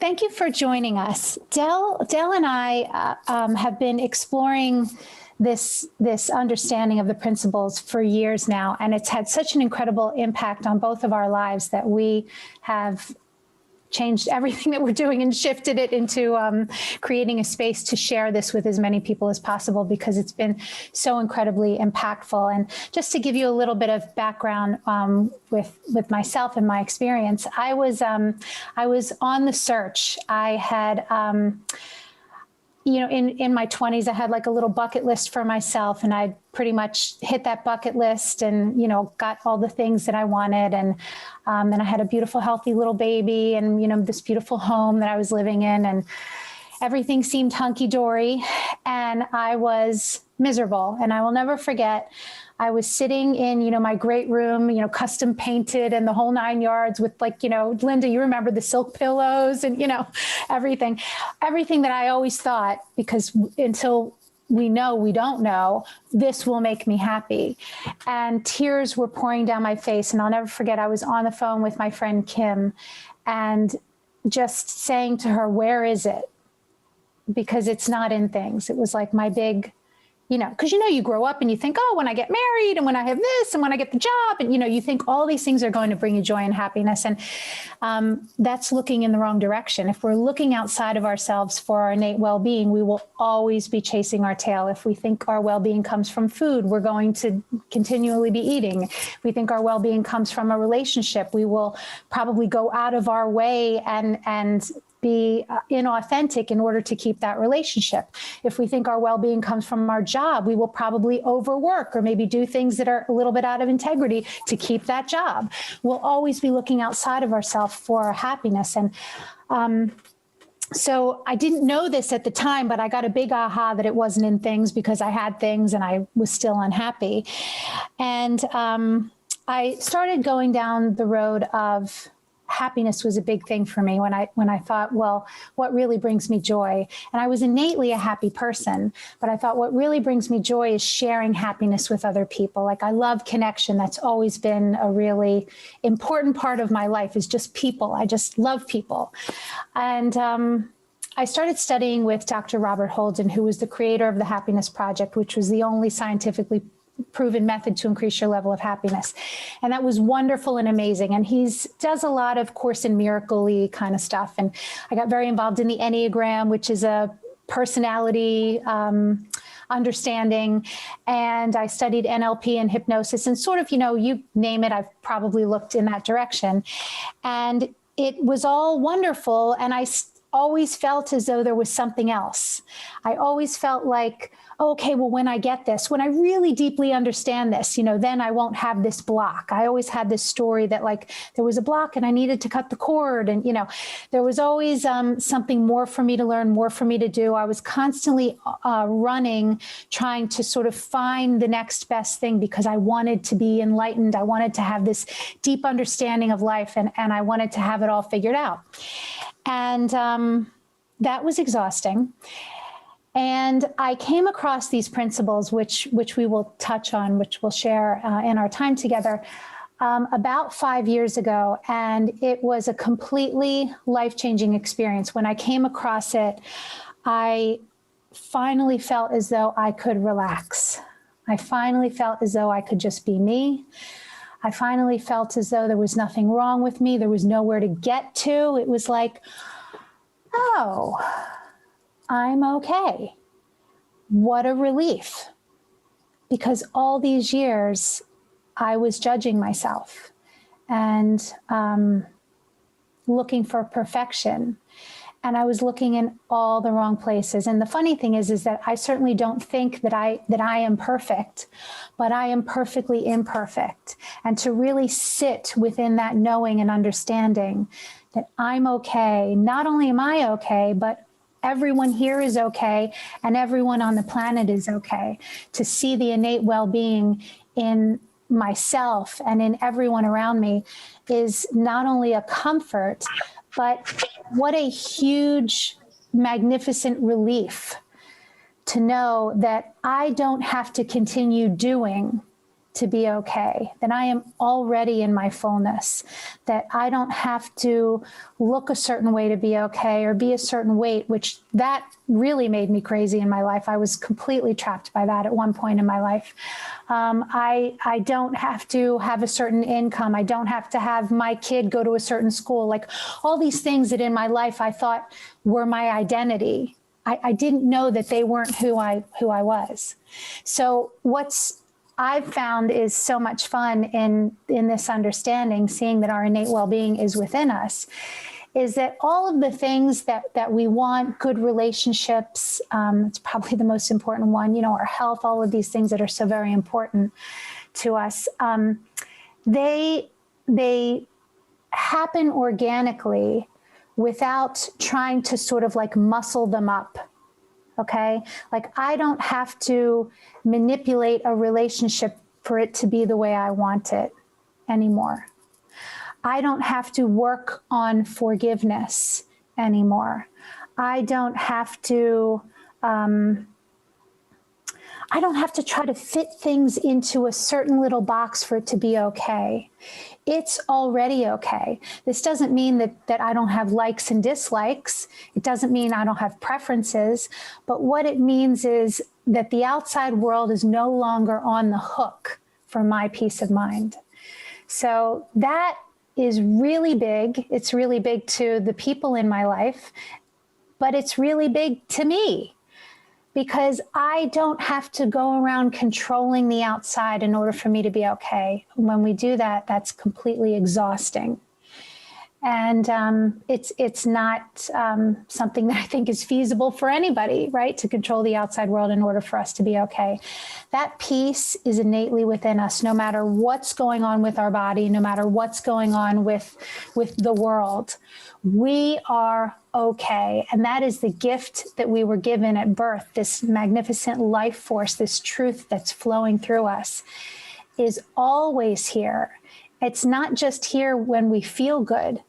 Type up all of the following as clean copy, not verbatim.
Thank you for joining us. Del and I have been exploring this understanding of the principles for years now, and it's had such an incredible impact on both of our lives that we have changed everything that we're doing and shifted it into creating a space to share this with as many people as possible, because it's been so incredibly impactful. And just to give you a little bit of background with myself and my experience, I was on the search. I had in my 20s, I had like a little bucket list for myself, and I pretty much hit that bucket list and, got all the things that I wanted. And then I had a beautiful, healthy little baby and, this beautiful home that I was living in, and everything seemed hunky-dory, and I was miserable. And I will never forget, I was sitting in, my great room, custom painted and the whole 9 yards with Linda, you remember the silk pillows and, everything that I always thought, because until we know, we don't know, this will make me happy. And tears were pouring down my face. And I'll never forget, I was on the phone with my friend Kim and just saying to her, where is it? Because it's not in things. It was like my big, because you grow up and you think, oh, when I get married and when I have this and when I get the job, and you think all these things are going to bring you joy and happiness. And that's looking in the wrong direction. If we're looking outside of ourselves for our innate well-being, we will always be chasing our tail. If we think our well-being comes from food, we're going to continually be eating. If we think our well-being comes from a relationship, we will probably go out of our way and be inauthentic in order to keep that relationship. If we think our well-being comes from our job, we will probably overwork or maybe do things that are a little bit out of integrity to keep that job. We'll always be looking outside of ourselves for our happiness. And so I didn't know this at the time, but I got a big aha that it wasn't in things, because I had things and I was still unhappy. And I started going down the road of happiness was a big thing for me when I thought, well, what really brings me joy? And I was innately a happy person, but I thought what really brings me joy is sharing happiness with other people. Like, I love connection. That's always been a really important part of my life, is just people. I just love people. And I started studying with Dr. Robert Holden, who was the creator of the Happiness Project, which was the only scientifically proven method to increase your level of happiness. And that was wonderful and amazing. And he does a lot of Course in Miracle-y kind of stuff. And I got very involved in the Enneagram, which is a personality understanding. And I studied NLP and hypnosis, and sort of, you name it, I've probably looked in that direction. And it was all wonderful. And I always felt as though there was something else. I always felt like, okay, well, when I get this, when I really deeply understand this, then I won't have this block. I always had this story that like there was a block and I needed to cut the cord. And, there was always something more for me to learn, more for me to do. I was constantly running, trying to sort of find the next best thing, because I wanted to be enlightened. I wanted to have this deep understanding of life, and I wanted to have it all figured out. And that was exhausting. And I came across these principles, which we will touch on, which we'll share in our time together, about 5 years ago. And it was a completely life-changing experience. When I came across it, I finally felt as though I could relax. I finally felt as though I could just be me. I finally felt as though there was nothing wrong with me. There was nowhere to get to. It was like, oh, I'm okay. What a relief. Because all these years I was judging myself and looking for perfection. And I was looking in all the wrong places. And the funny thing is that I certainly don't think that I am perfect, but I am perfectly imperfect. And to really sit within that knowing and understanding that I'm okay. Not only am I okay, but everyone here is okay, and everyone on the planet is okay. To see the innate well-being in myself and in everyone around me is not only a comfort, but what a huge, magnificent relief to know that I don't have to continue doing to be okay, that I am already in my fullness, that I don't have to look a certain way to be okay or be a certain weight, which that really made me crazy in my life. I was completely trapped by that at one point in my life. I don't have to have a certain income. I don't have to have my kid go to a certain school. Like all these things that in my life I thought were my identity. I didn't know that they weren't who I was. So what's I've found is so much fun in this understanding, seeing that our innate well-being is within us, is that all of the things that we want, good relationships, it's probably the most important one, you know, our health, all of these things that are so very important to us, they happen organically without trying to sort of like muscle them up. Okay. Like I don't have to manipulate a relationship for it to be the way I want it anymore. I don't have to work on forgiveness anymore. I don't have to try to fit things into a certain little box for it to be okay. It's already okay. This doesn't mean that I don't have likes and dislikes. It doesn't mean I don't have preferences. But what it means is that the outside world is no longer on the hook for my peace of mind. So that is really big. It's really big to the people in my life, but it's really big to me, because I don't have to go around controlling the outside in order for me to be okay. When we do that, that's completely exhausting. And it's not something that I think is feasible for anybody, right? To control the outside world in order for us to be okay. That peace is innately within us, no matter what's going on with our body, no matter what's going on with the world. We are okay. And that is the gift that we were given at birth. This magnificent life force, this truth that's flowing through us is always here. It's not just here when we feel good.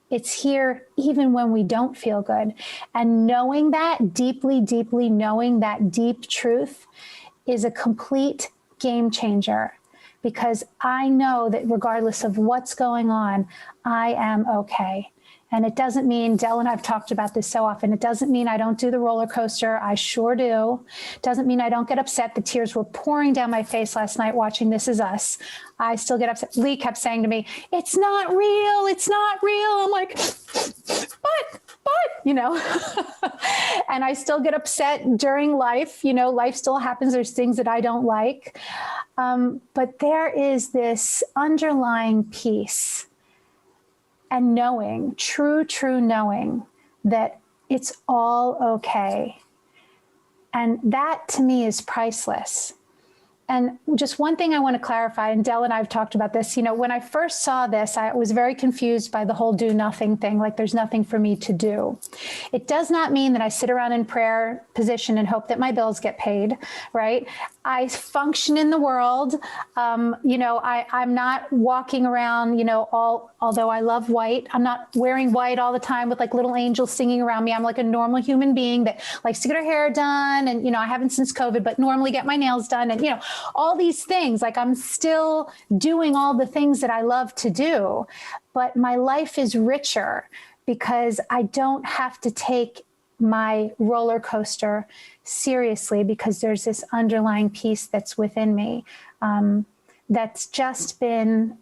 It's here even when we don't feel good. And knowing that, deeply, deeply knowing that deep truth is a complete game changer, because I know that regardless of what's going on, I am okay. And it doesn't mean, Del and I've talked about this so often, it doesn't mean I don't do the roller coaster. I sure do. It doesn't mean I don't get upset. The tears were pouring down my face last night watching This Is Us. I still get upset. Lee kept saying to me, it's not real. It's not real. I'm like, but, you know, and I still get upset during life. You know, life still happens. There's things that I don't like. But there is this underlying peace and knowing, true knowing that it's all okay. And that to me is priceless. And just one thing I want to clarify, and Del and I have talked about this, you know, when I first saw this, I was very confused by the whole do nothing thing, like there's nothing for me to do. It does not mean that I sit around in prayer position and hope that my bills get paid, right? I function in the world. You know, I'm not walking around, you know, although I love white, I'm not wearing white all the time with like little angels singing around me. I'm like a normal human being that likes to get her hair done. And, you know, I haven't since COVID, but normally get my nails done. And, you know, all these things, like I'm still doing all the things that I love to do, but my life is richer because I don't have to take my roller coaster seriously, because there's this underlying peace that's within me that's just been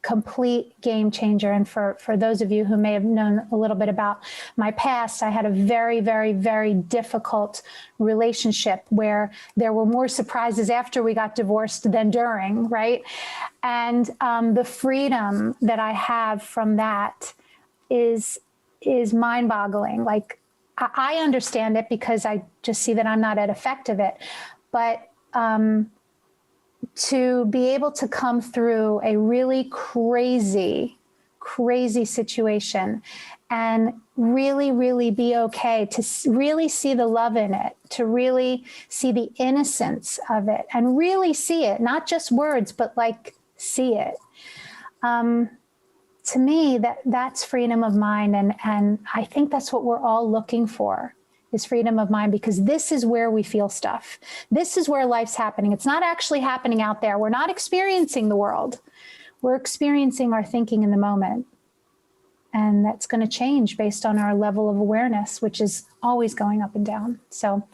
complete game changer. And for those of you who may have known a little bit about my past, I had a very, very, very difficult relationship where there were more surprises after we got divorced than during, right? And the freedom that I have from that is mind-boggling. Like, I understand it because I just see that I'm not at effect of it. But to be able to come through a really crazy situation and really, really be okay, to really see the love in it, to really see the innocence of it and really see it, not just words, but like see it. To me, that's freedom of mind. And I think that's what we're all looking for is freedom of mind, because this is where we feel stuff. This is where life's happening. It's not actually happening out there. We're not experiencing the world. We're experiencing our thinking in the moment. And that's going to change based on our level of awareness, which is always going up and down. So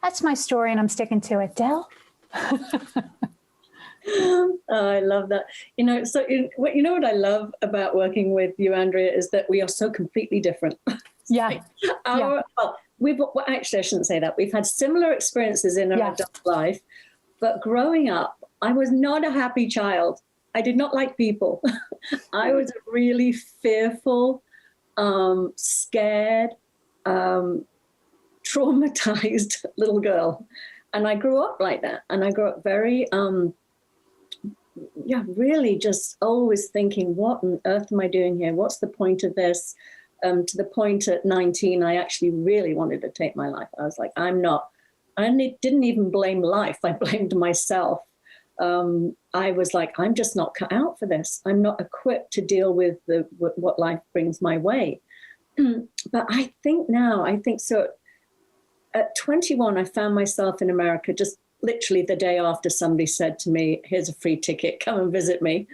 that's my story, and I'm sticking to it. Del? Oh, I love that. So what I love about working with you, Andrea, is that we are so completely different. Yeah. Well, actually, I shouldn't say that. We've had similar experiences in our adult life, but growing up, I was not a happy child. I did not like people. I was a really fearful, scared, traumatized little girl. And I grew up like that. And I grew up very, really just always thinking, what on earth am I doing here? What's the point of this? To the point at 19, I actually really wanted to take my life. I was like, I didn't even blame life. I blamed myself. I was like, I'm just not cut out for this. I'm not equipped to deal with what life brings my way. But I think so. At 21, I found myself in America, just literally the day after somebody said to me, here's a free ticket, come and visit me.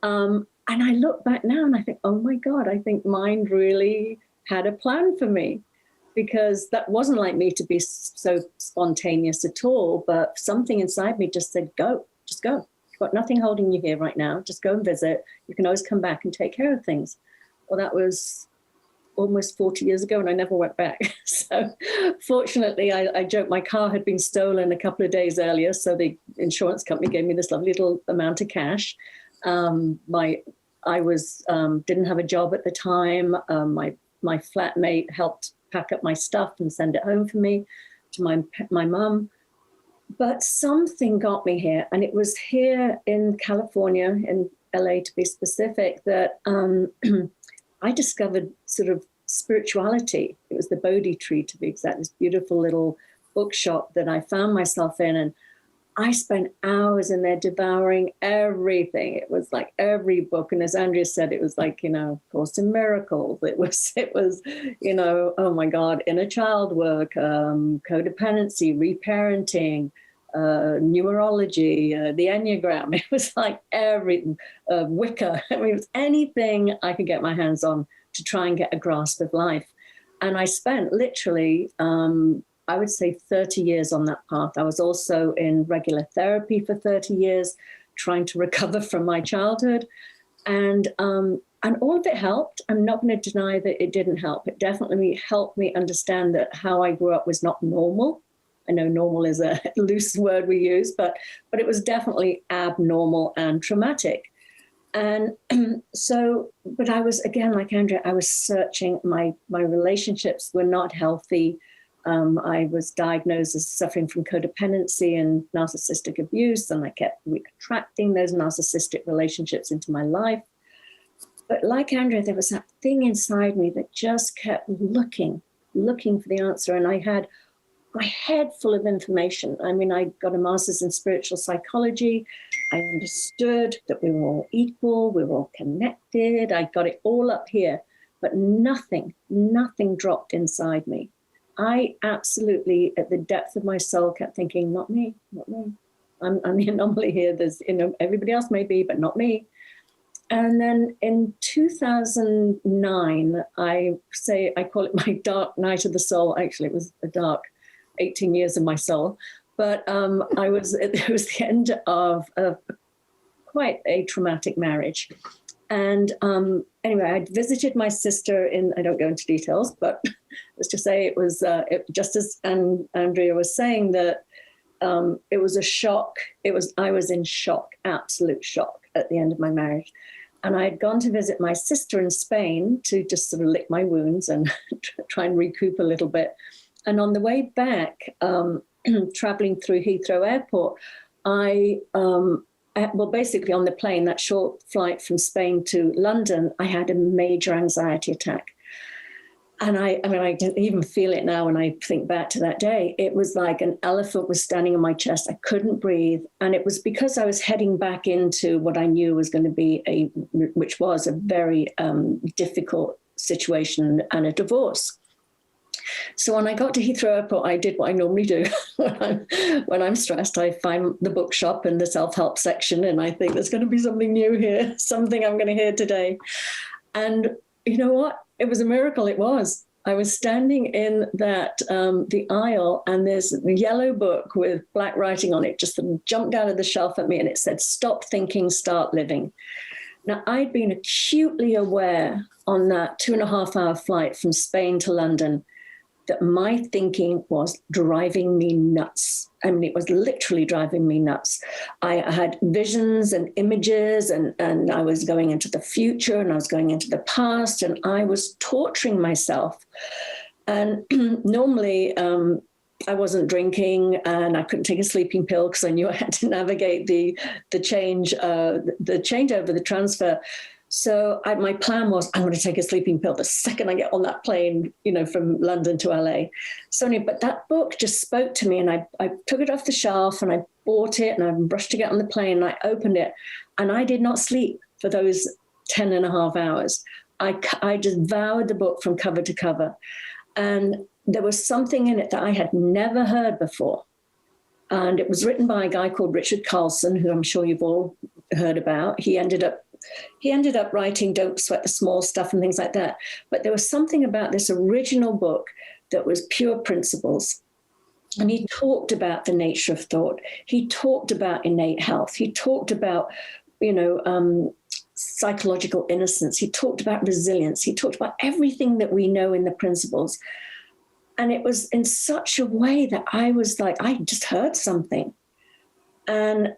And I look back now and I think, oh my God, I think mind really had a plan for me, because that wasn't like me to be so spontaneous at all. But something inside me just said, go, just go. You've got nothing holding you here right now. Just go and visit. You can always come back and take care of things. Well, that was almost 40 years ago, and I never went back. So fortunately, I joked my car had been stolen a couple of days earlier. So the insurance company gave me this lovely little amount of cash. I didn't have a job at the time. My flatmate helped pack up my stuff and send it home for me to my mum. But something got me here, and it was here in California, in LA to be specific, that I discovered sort of spirituality. It was the Bodhi tree, to be exact, this beautiful little bookshop that I found myself in. And I spent hours in there devouring everything. It was like every book. And as Andrea said, it was like, Course in Miracles. It was, oh my God, inner child work, codependency, reparenting, numerology, the Enneagram. It was like everything, Wicca. I mean, it was anything I could get my hands on to try and get a grasp of life. And I spent literally, I would say 30 years on that path. I was also in regular therapy for 30 years, trying to recover from my childhood. And all of it helped. I'm not going to deny that it didn't help. It definitely helped me understand that how I grew up was not normal. I know normal is a loose word we use, but it was definitely abnormal and traumatic. And but I was, again, like Andrea, I was searching. My relationships were not healthy. I was diagnosed as suffering from codependency and narcissistic abuse, and I kept attracting those narcissistic relationships into my life. But like Andrea, there was that thing inside me that just kept looking for the answer. And I had my head full of information. I mean, I got a master's in spiritual psychology. I understood that we were all equal, we were all connected. I got it all up here, but nothing dropped inside me. I absolutely, at the depth of my soul, kept thinking, not me. I'm the anomaly here. There's, everybody else may be, but not me. And then in 2009, I call it my dark night of the soul. Actually, it was a dark 18 years of my soul. But it was the end of quite a traumatic marriage. And anyway, I visited my sister I don't go into details, but let's just say it was, just as Andrea was saying, that it was a shock. I was in shock, absolute shock at the end of my marriage. And I had gone to visit my sister in Spain to just sort of lick my wounds and try and recoup a little bit. And on the way back, traveling through Heathrow Airport, basically on the plane, that short flight from Spain to London, I had a major anxiety attack. And I didn't even feel it now when I think back to that day. It was like an elephant was standing on my chest. I couldn't breathe. And it was because I was heading back into what I knew was going to be which was a very difficult situation, and a divorce. So when I got to Heathrow Airport, I did what I normally do when I'm stressed. I find the bookshop and the self-help section, and I think there's going to be something new here, something I'm going to hear today. And you know what? It was a miracle. It was. I was standing in the aisle, and there's a yellow book with black writing on it just jumped out of the shelf at me, and it said, "Stop thinking, start living." Now, I'd been acutely aware on that 2.5-hour flight from Spain to London that my thinking was driving me nuts. I mean, it was literally driving me nuts. I had visions and images, and I was going into the future, and I was going into the past, and I was torturing myself. And normally, I wasn't drinking, and I couldn't take a sleeping pill because I knew I had to navigate the changeover, the transfer. So my plan was, I'm going to take a sleeping pill the second I get on that plane, from London to LA. But that book just spoke to me, and I took it off the shelf, and I bought it, and I rushed to get on the plane, and I opened it, and I did not sleep for those 10.5 hours. I just devoured the book from cover to cover. And there was something in it that I had never heard before. And it was written by a guy called Richard Carlson, who I'm sure you've all heard about. He ended up writing Don't Sweat the Small Stuff and things like that. But there was something about this original book that was pure principles. And he talked about the nature of thought. He talked about innate health. He talked about, psychological innocence. He talked about resilience. He talked about everything that we know in the principles. And it was in such a way that I was like, I just heard something. And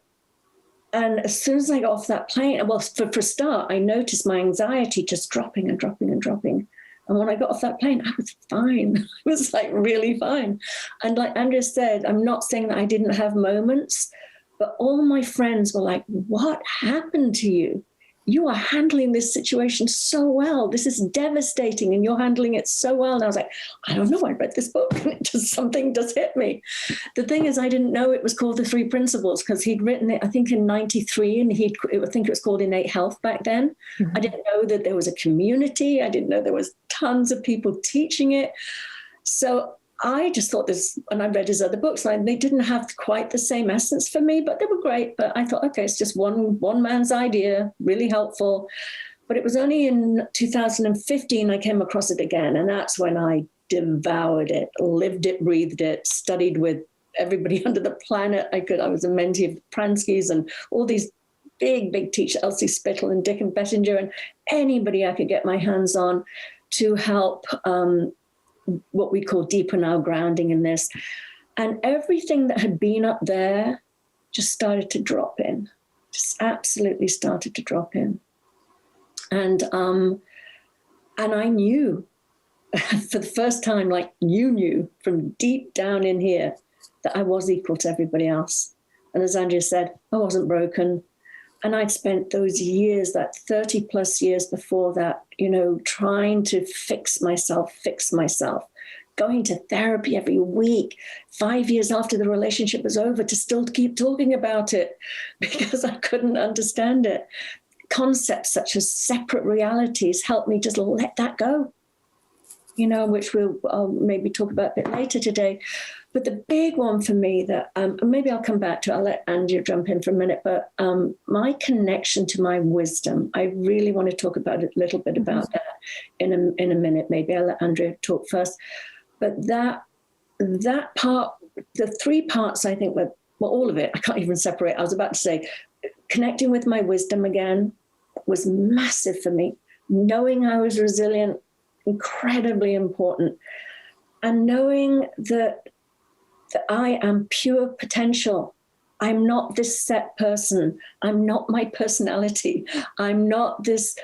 as soon as I got off that plane, well, for a start, I noticed my anxiety just dropping and dropping and dropping. And when I got off that plane, I was fine. I was like really fine. And like Andrea said, I'm not saying that I didn't have moments, but all my friends were like, what happened to you? You are handling this situation so well. This is devastating, and you're handling it so well. And I was like, I don't know. I read this book, and something just hit me. The thing is, I didn't know it was called The Three Principles, because he'd written it, I think, in '93, and I think it was called Innate Health back then. Mm-hmm. I didn't know that there was a community. I didn't know there was tons of people teaching it. So I just thought this, and I read his other books, and they didn't have quite the same essence for me, but they were great. But I thought, okay, it's just one man's idea, really helpful. But it was only in 2015 I came across it again, and that's when I devoured it, lived it, breathed it, studied with everybody under the planet. I was a mentee of Pransky's and all these big teachers, Elsie Spittle and Dick and Bettinger, and anybody I could get my hands on to help what we call deepen our grounding in this. And everything that had been up there just started to drop in, just absolutely started to drop in. And I knew for the first time, like you knew from deep down in here, that I was equal to everybody else. And as Andrea said, I wasn't broken. And I'd spent those years, that 30 plus years before that, trying to fix myself, going to therapy every week, 5 years after the relationship was over, to still keep talking about it because I couldn't understand it. Concepts such as separate realities helped me just let that go, which I'll maybe talk about a bit later today. But the big one for me that maybe I'll come back to, I'll let Andrea jump in for a minute, but my connection to my wisdom, I really want to talk about a little bit about that in a minute. Maybe I'll let Andrea talk first. But that part, the three parts, I think, all of it, I can't even separate. I was about to say, connecting with my wisdom again was massive for me. Knowing I was resilient, incredibly important. And knowing that I am pure potential. I'm not this set person. I'm not my personality. I'm not this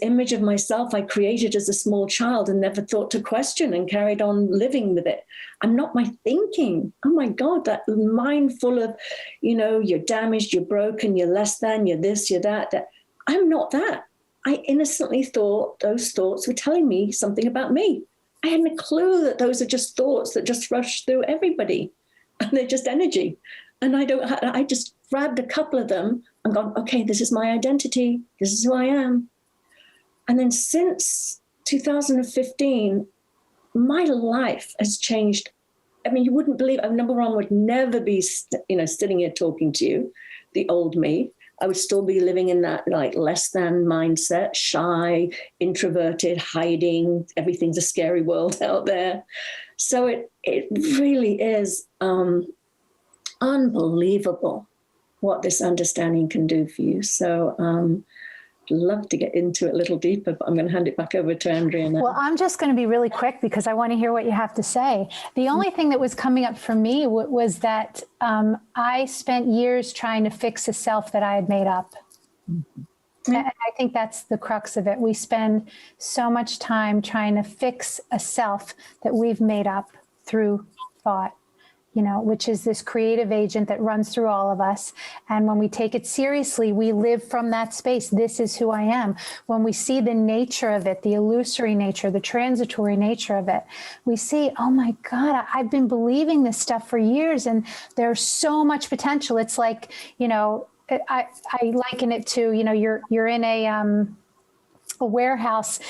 image of myself I created as a small child and never thought to question and carried on living with it. I'm not my thinking. Oh my God, that mind full of, you're damaged, you're broken, you're less than, you're this, you're that. I'm not that. I innocently thought those thoughts were telling me something about me. I hadn't a clue that those are just thoughts that just rush through everybody, and they're just energy. And I just grabbed a couple of them and gone, okay, this is my identity. This is who I am. And then since 2015, my life has changed. I mean, you wouldn't believe, number one, would never be, sitting here talking to you, the old me. I would still be living in that like less than mindset, shy, introverted, hiding. Everything's a scary world out there. So it really is unbelievable what this understanding can do for you. So love to get into it a little deeper, but I'm going to hand it back over to Andrea now. Well, I'm just going to be really quick because I want to hear what you have to say. The only thing that was coming up for me was that I spent years trying to fix a self that I had made up. Mm-hmm. And I think that's the crux of it. We spend so much time trying to fix a self that we've made up through thought, which is this creative agent that runs through all of us. And when we take it seriously, we live from that space. This is who I am. When we see the nature of it, the illusory nature, the transitory nature of it, we see, oh my God, I've been believing this stuff for years and there's so much potential. It's like, I liken it to, you're in a warehouse.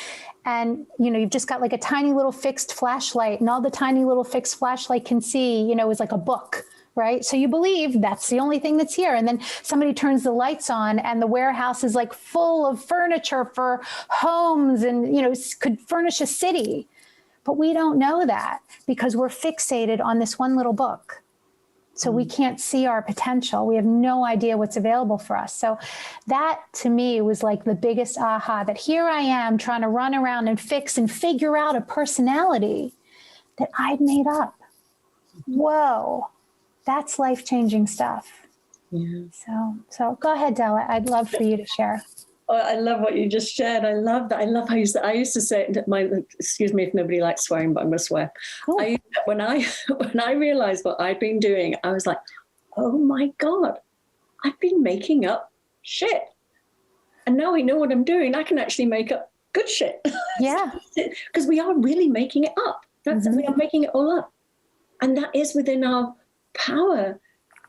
And, you've just got like a tiny little fixed flashlight, and all the tiny little fixed flashlight can see, is like a book, right? So you believe that's the only thing that's here. And then somebody turns the lights on and the warehouse is like full of furniture for homes and, could furnish a city. But we don't know that because we're fixated on this one little book. So we can't see our potential. We have no idea what's available for us. So that to me was like the biggest aha, that here I am trying to run around and fix and figure out a personality that I'd made up. Whoa, that's life-changing stuff. Yeah. So go ahead, Della. I'd love for you to share. Oh, I love what you just shared. I love that. I love how I used to say it. Excuse me if nobody likes swearing, but I'm going to swear. Cool. When I realized what I'd been doing, I was like, oh my God, I've been making up shit. And now I know what I'm doing. I can actually make up good shit. Yeah. Because we are really making it up. We are making it all up. And that is within our power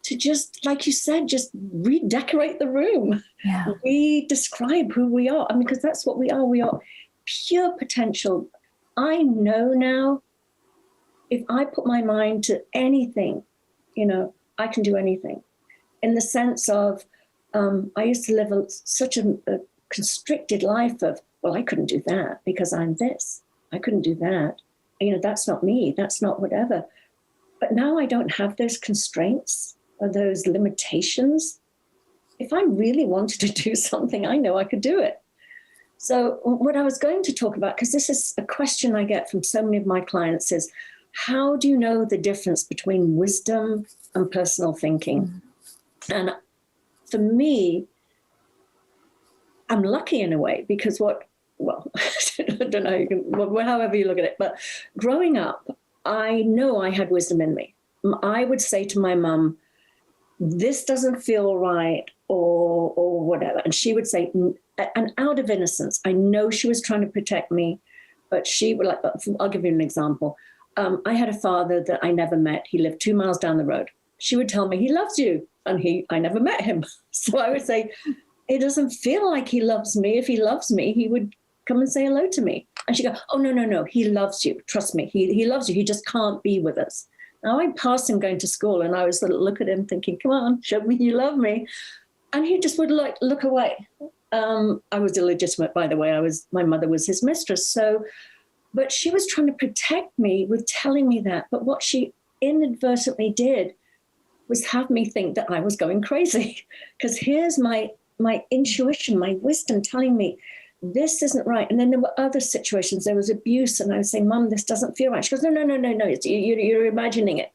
to just, like you said, just redecorate the room. Yeah. We describe who we are. Because that's what we are. We are pure potential. I know now, if I put my mind to anything, I can do anything. In the sense of, I used to live such a constricted life of, well, I couldn't do that because I'm this. I couldn't do that. That's not me. That's not whatever. But now I don't have those constraints or those limitations. If I really wanted to do something, I know I could do it. So what I was going to talk about, because this is a question I get from so many of my clients, is how do you know the difference between wisdom and personal thinking? And for me, I'm lucky in a way because I don't know, however you look at it, but growing up, I know I had wisdom in me. I would say to my mum, this doesn't feel right or whatever. And she would say, and out of innocence, I know she was trying to protect me, but she would I'll give you an example. I had a father that I never met. He lived 2 miles down the road. She would tell me he loves you. And I never met him. So I would say, it doesn't feel like he loves me. If he loves me, he would come and say hello to me. And she'd go, oh, no, he loves you. Trust me, he loves you. He just can't be with us. Now I passed him going to school and I was look at him thinking, come on, show me you love me. And he just would look away. I was illegitimate, by the way. My mother was his mistress. But she was trying to protect me with telling me that. But what she inadvertently did was have me think that I was going crazy. Because here's my intuition, my wisdom telling me this isn't right. And then there were other situations. There was abuse. And I was saying, Mum, this doesn't feel right. She goes, no. You're imagining it.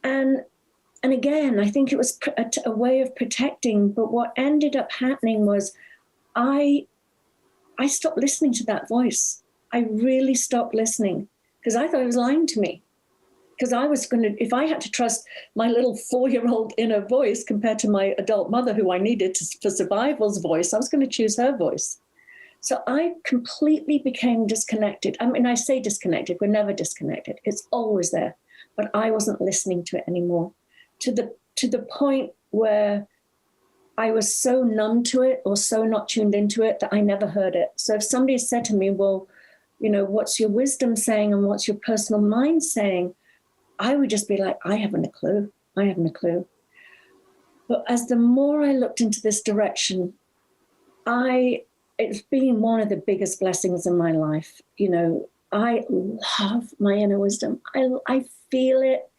And again, I think it was a way of protecting. But what ended up happening was I stopped listening to that voice. I really stopped listening because I thought it was lying to me. Because I was if I had to trust my little 4-year-old inner voice compared to my adult mother who I needed for survival's voice, I was going to choose her voice. So I completely became disconnected. I mean, I say disconnected, we're never disconnected. It's always there. But I wasn't listening to it anymore to the point where I was so numb to it or so not tuned into it that I never heard it. So if somebody said to me, well, You know, what's your wisdom saying and what's your personal mind saying? I would just be like, I haven't a clue. I haven't a clue. But as the more I looked into this direction, it's been one of the biggest blessings in my life. You know, I love my inner wisdom. I feel it.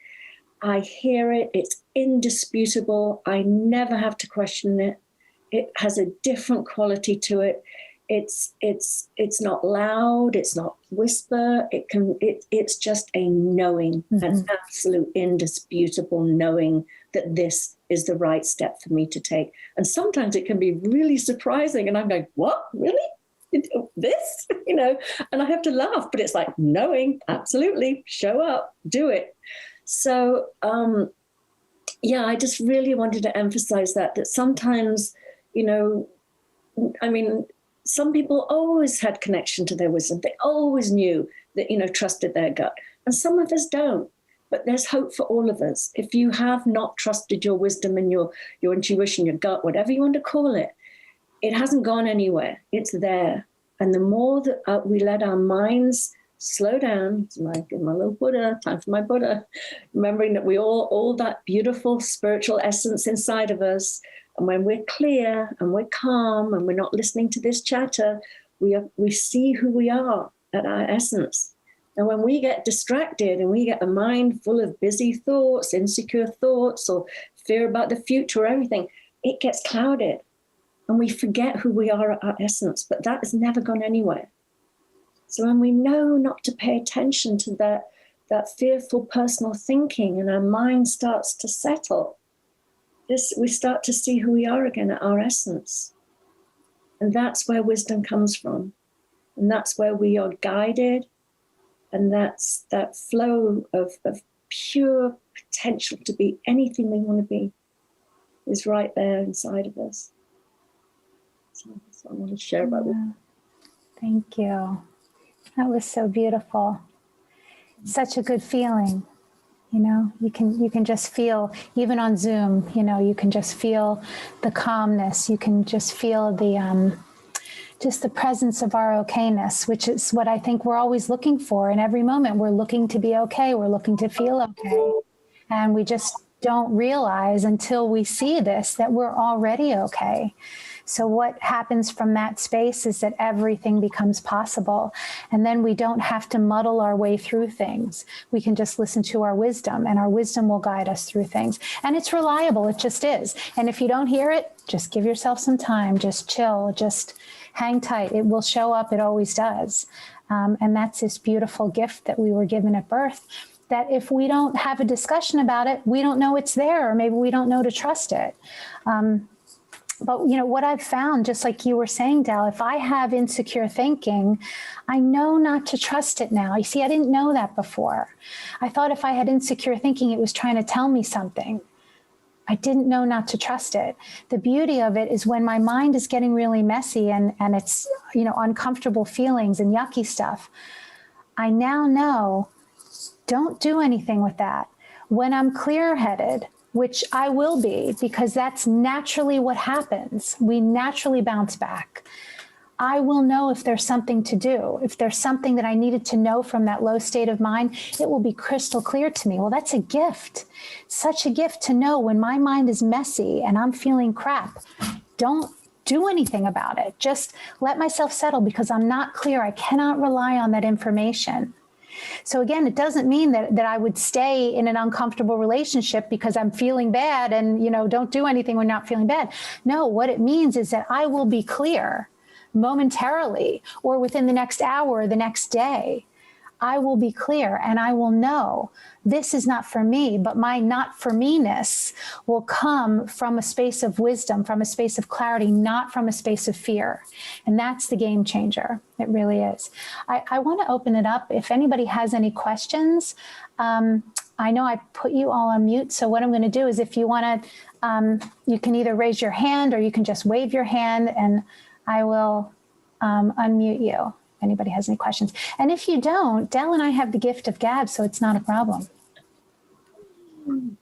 I hear it. It's indisputable. I never have to question it. It has a different quality to it. It's not loud. It's not whisper. It's just a knowing, an absolute indisputable knowing that this is the right step for me to take. And sometimes it can be really surprising. And I'm going, what? Really? This? You know, and I have to laugh, but it's like knowing, absolutely, show up, do it. So, yeah, I just really wanted to emphasize that sometimes, you know, I mean, some people always had connection to their wisdom. They always knew that, you know, trusted their gut. And some of us don't. But there's hope for all of us. If you have not trusted your wisdom and your intuition, your gut, whatever you want to call it, it hasn't gone anywhere. It's there. And the more that we let our minds slow down, it's like in my little Buddha, time for my Buddha, remembering that we all that beautiful spiritual essence inside of us. And when we're clear and we're calm and we're not listening to this chatter, we see who we are at our essence. And when we get distracted and we get a mind full of busy thoughts, insecure thoughts, or fear about the future or everything, it gets clouded. And we forget who we are at our essence, but that has never gone anywhere. So when we know not to pay attention to that fearful personal thinking and our mind starts to settle, we start to see who we are again at our essence. And that's where wisdom comes from. And that's where we are guided. And that's that flow of pure potential to be anything we want to be is right there inside of us. So that's what I want to share about it. Thank you. That was so beautiful. Such a good feeling. You know, you can just feel, even on Zoom, you know, you can just feel the calmness. You can just feel just the presence of our okayness, which is what I think we're always looking for in every moment. We're looking to be okay. We're looking to feel okay. And we just don't realize until we see this that we're already okay. So what happens from that space is that everything becomes possible. And then we don't have to muddle our way through things. We can just listen to our wisdom, and our wisdom will guide us through things. And it's reliable. It just is. And if you don't hear it, just give yourself some time. Just chill. Just hang tight. It will show up. It always does. And that's this beautiful gift that we were given at birth, that if we don't have a discussion about it, we don't know it's there, or maybe we don't know to trust it. But, you know, what I've found, just like you were saying, Del, if I have insecure thinking, I know not to trust it now. You see, I didn't know that before. I thought if I had insecure thinking, it was trying to tell me something. I didn't know not to trust it. The beauty of it is when my mind is getting really messy and it's, you know, uncomfortable feelings and yucky stuff, I now know, don't do anything with that. When I'm clear-headed, which I will be, because that's naturally what happens. We naturally bounce back. I will know if there's something to do. If there's something that I needed to know from that low state of mind, it will be crystal clear to me. Well, that's a gift. Such a gift to know when my mind is messy and I'm feeling crap. Don't do anything about it. Just let myself settle because I'm not clear. I cannot rely on that information. So again, it doesn't mean that I would stay in an uncomfortable relationship because I'm feeling bad and, you know, don't do anything when not feeling bad. No, what it means is that I will be clear momentarily or within the next hour or the next day. I will be clear and I will know this is not for me, but my not for me-ness will come from a space of wisdom, from a space of clarity, not from a space of fear. And that's the game changer. It really is. I want to open it up. If anybody has any questions, I know I put you all on mute. So what I'm going to do is if you want to, you can either raise your hand or you can just wave your hand and I will unmute you. If anybody has any questions. And if you don't, Del and I have the gift of gab, so it's not a problem.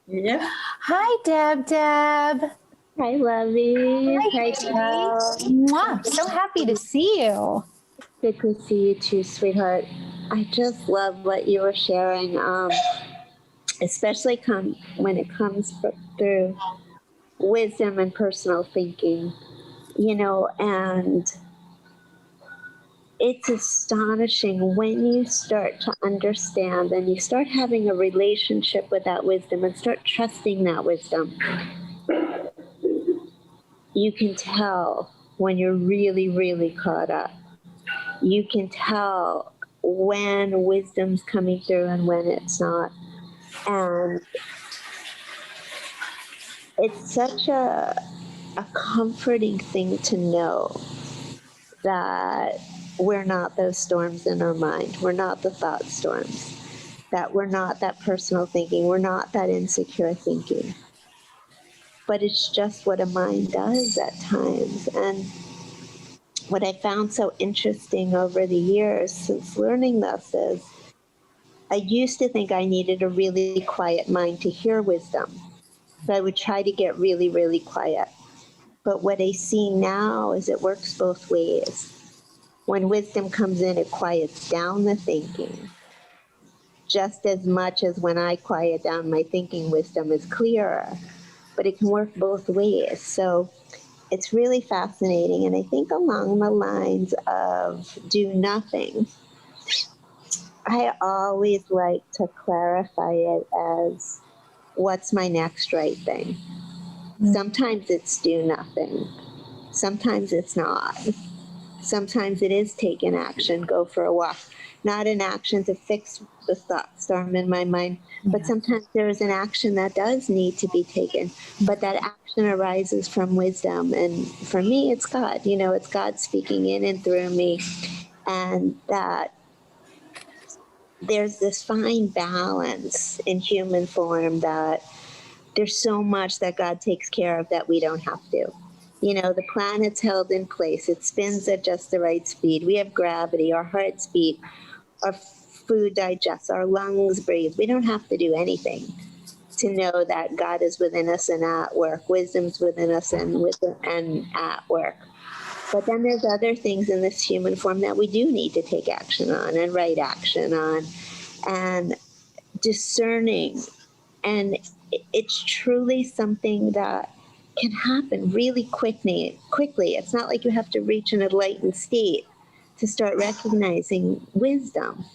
Yeah. Hi, Deb. Hi, Lovey. Hi, Del. Mwah. So happy to see you. Good to see you too, sweetheart. I just love what you were sharing, especially when it comes through wisdom and personal thinking, and it's astonishing when you start to understand and you start having a relationship with that wisdom and start trusting that wisdom. You can tell when you're really, really caught up. You can tell when wisdom's coming through and when it's not. And it's such a comforting thing to know that we're not those storms in our mind. We're not the thought storms. That we're not that personal thinking. We're not that insecure thinking. But it's just what a mind does at times. And what I found so interesting over the years since learning this is I used to think I needed a really quiet mind to hear wisdom. So I would try to get really, really quiet. But what I see now is it works both ways. When wisdom comes in, it quiets down the thinking. Just as much as when I quiet down my thinking, wisdom is clearer. But it can work both ways. So it's really fascinating. And I think along the lines of do nothing, I always like to clarify it as what's my next right thing. Sometimes it's do nothing. Sometimes it's not. Sometimes it is take an action, go for a walk. Not an action to fix the thought storm in my mind, but sometimes there is an action that does need to be taken. But that action arises from wisdom. And for me, it's God. It's God speaking in and through me. And that there's this fine balance in human form that there's so much that God takes care of that we don't have to. The planet's held in place. It spins at just the right speed. We have gravity, our hearts beat, our food digests, our lungs breathe. We don't have to do anything to know that God is within us and at work. Wisdom's within us and at work. But then there's other things in this human form that we do need to take action on and right action on and discerning. And it's truly something that can happen really quickly. It's not like you have to reach an enlightened state to start recognizing wisdom.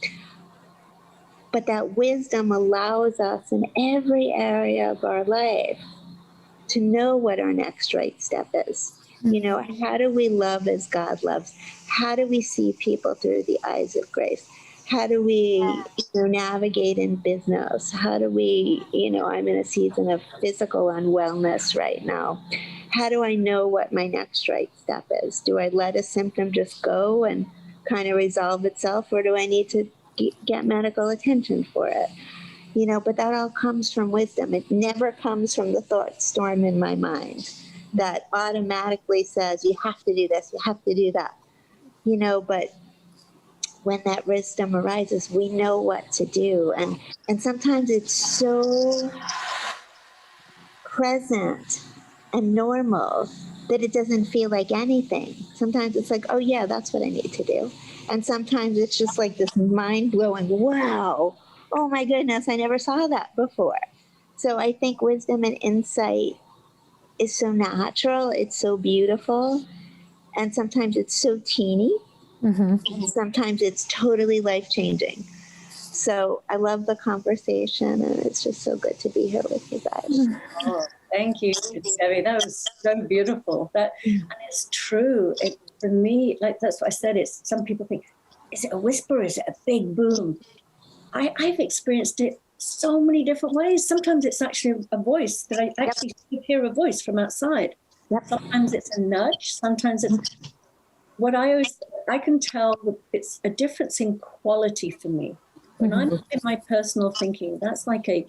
But that wisdom allows us in every area of our life to know what our next right step is. How do we love as God loves? How do we see people through the eyes of grace? How do we navigate in business? How do we, I'm in a season of physical unwellness right now. How do I know what my next right step is? Do I let a symptom just go and kind of resolve itself, or do I need to get medical attention for it? But that all comes from wisdom. It never comes from the thought storm in my mind that automatically says, you have to do this, you have to do that. But when that wisdom arises, we know what to do. And sometimes it's so present and normal that it doesn't feel like anything. Sometimes it's like, oh yeah, that's what I need to do. And sometimes it's just like this mind-blowing, wow, oh my goodness, I never saw that before. So I think wisdom and insight is so natural, it's so beautiful, and sometimes it's so teeny, and sometimes it's totally life-changing. So I love the conversation, and it's just so good to be here with you guys. Oh, thank you, Debbie. That was so beautiful. And it's true. For me, that's what I said. It's some people think, is it a whisper? Is it a big boom? I've experienced it so many different ways. Sometimes it's actually a voice that I actually hear a voice from outside. Sometimes it's a nudge. Sometimes it's I can tell that it's a difference in quality for me. When I'm in my personal thinking, that's like a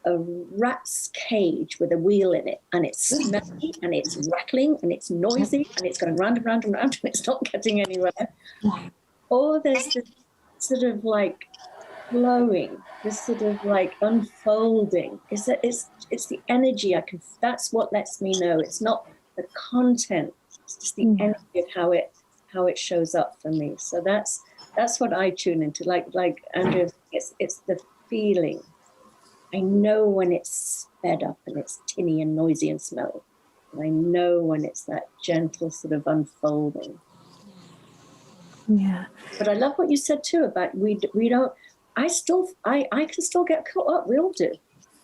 rat's cage with a wheel in it, and it's smelly and it's rattling and it's noisy and it's going round and round and round and it's not getting anywhere. Or there's this sort of like flowing, this sort of like unfolding. It's the energy that's what lets me know. It's not the content, it's just the energy of how it how it shows up for me. So that's what I tune into. Like Andrea, it's the feeling. I know when it's sped up and it's tinny and noisy and smelly. And I know when it's that gentle sort of unfolding. Yeah. But I love what you said too about we don't. I can still get caught up. We all do.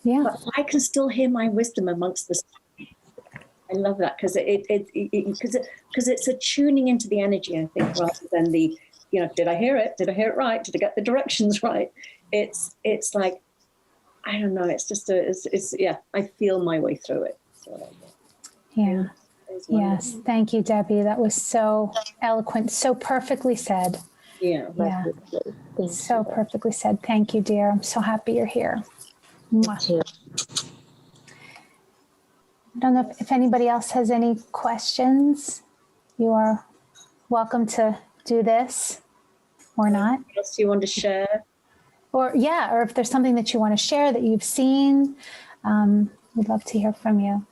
Yeah. But I can still hear my wisdom amongst the. I love that because it's a tuning into the energy, I think, rather than the, did I hear it? Did I hear it right? Did I get the directions right? It's like, I don't know. It's just I feel my way through it. Yeah. Yes. Thank you, Debbie. That was so eloquent, so perfectly said. Yeah. Yeah. So perfectly said. Thank you, dear. I'm so happy you're here. Mwah. I don't know if anybody else has any questions. You are welcome to do this or not. What else do you want to share? Or if there's something that you want to share that you've seen, we'd love to hear from you.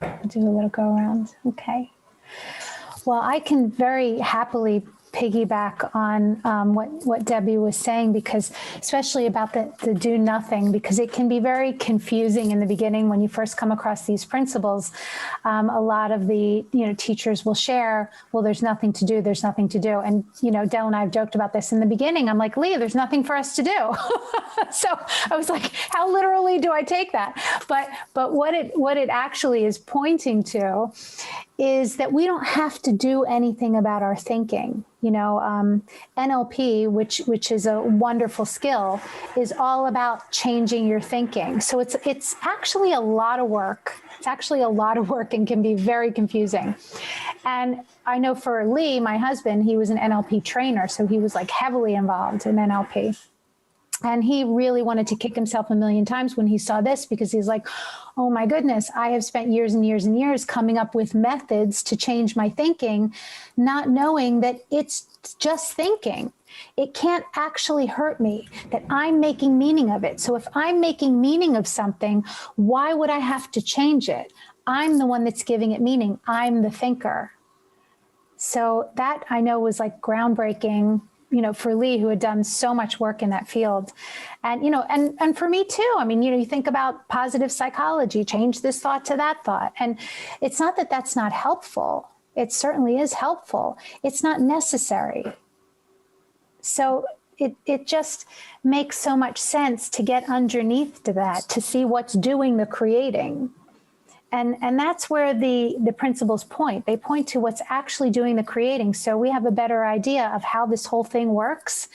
I'll do a little go around. Okay. Well, I can very happily piggyback on what Debbie was saying, because especially about the do nothing, because it can be very confusing in the beginning when you first come across these principles. A lot of the teachers will share, well, there's nothing to do, there's nothing to do. And Del and I have joked about this in the beginning. I'm like, Leah, there's nothing for us to do. So I was like, how literally do I take that? But what it actually is pointing to is that we don't have to do anything about our thinking. NLP, which is a wonderful skill, is all about changing your thinking. So it's actually a lot of work. It's actually a lot of work and can be very confusing. And I know for Lee, my husband, he was an NLP trainer, so he was like heavily involved in NLP. And he really wanted to kick himself a million times when he saw this, because he's like, oh my goodness, I have spent years and years and years coming up with methods to change my thinking, not knowing that it's just thinking. It can't actually hurt me, that I'm making meaning of it. So if I'm making meaning of something, why would I have to change it? I'm the one that's giving it meaning. I'm the thinker. So that I know was like groundbreaking, for Lee, who had done so much work in that field. And, and for me too. I mean, you think about positive psychology, change this thought to that thought. And it's not that that's not helpful. It certainly is helpful. It's not necessary. So it just makes so much sense to get underneath to that, to see what's doing the creating. And that's where the principles point. They point to what's actually doing the creating. So we have a better idea of how this whole thing works.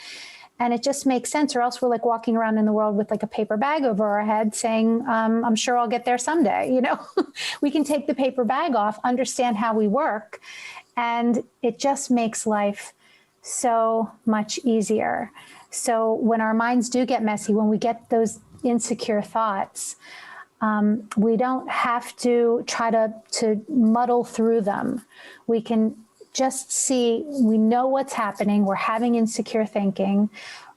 And it just makes sense, or else we're like walking around in the world with like a paper bag over our head saying, I'm sure I'll get there someday. We can take the paper bag off, understand how we work, and it just makes life so much easier. So when our minds do get messy, when we get those insecure thoughts, we don't have to try to muddle through them. We can just see, we know what's happening. We're having insecure thinking.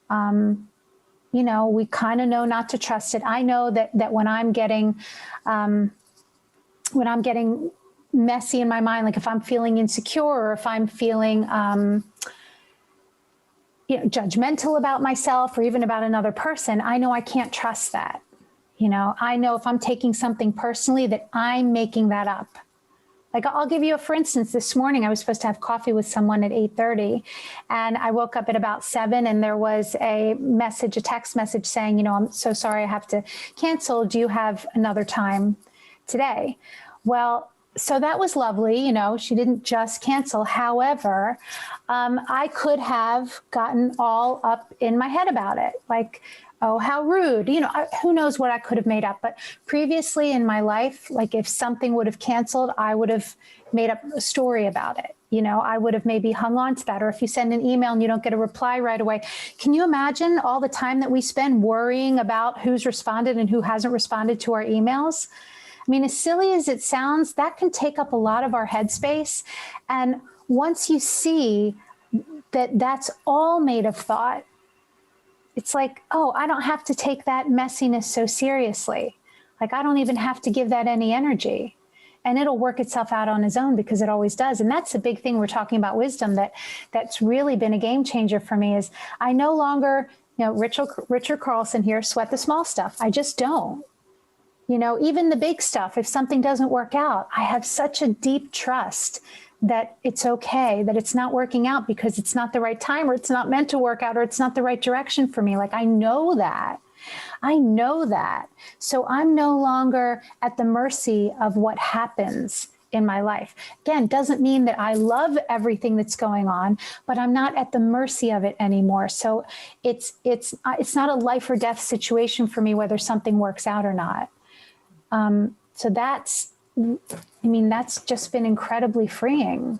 We kind of know not to trust it. I know that when I'm getting messy in my mind, like if I'm feeling insecure, or if I'm feeling judgmental about myself or even about another person, I know I can't trust that. I know if I'm taking something personally that I'm making that up. Like I'll give you for instance, this morning I was supposed to have coffee with someone at 8:30, and I woke up at about 7, and there was a text message saying, I'm so sorry, I have to cancel. Do you have another time today? Well, so that was lovely. She didn't just cancel. However, I could have gotten all up in my head about it. Like, oh, how rude. Who knows what I could have made up. But previously in my life, like if something would have canceled, I would have made up a story about it. I would have maybe hung on to that. Or if you send an email and you don't get a reply right away, can you imagine all the time that we spend worrying about who's responded and who hasn't responded to our emails? I mean, as silly as it sounds, that can take up a lot of our headspace. And once you see that that's all made of thought, it's like, oh, I don't have to take that messiness so seriously. Like, I don't even have to give that any energy. and it'll work itself out on its own, because it always does. And that's the big thing we're talking about wisdom, that's really been a game changer for me, is I no longer, Richard Carlson here, sweat the small stuff. I just don't. Even the big stuff, if something doesn't work out, I have such a deep trust that it's okay, that it's not working out because it's not the right time, or it's not meant to work out, or it's not the right direction for me. Like, I know that. So I'm no longer at the mercy of what happens in my life. Again, doesn't mean that I love everything that's going on, but I'm not at the mercy of it anymore. So it's not a life or death situation for me, whether something works out or not. So that's just been incredibly freeing.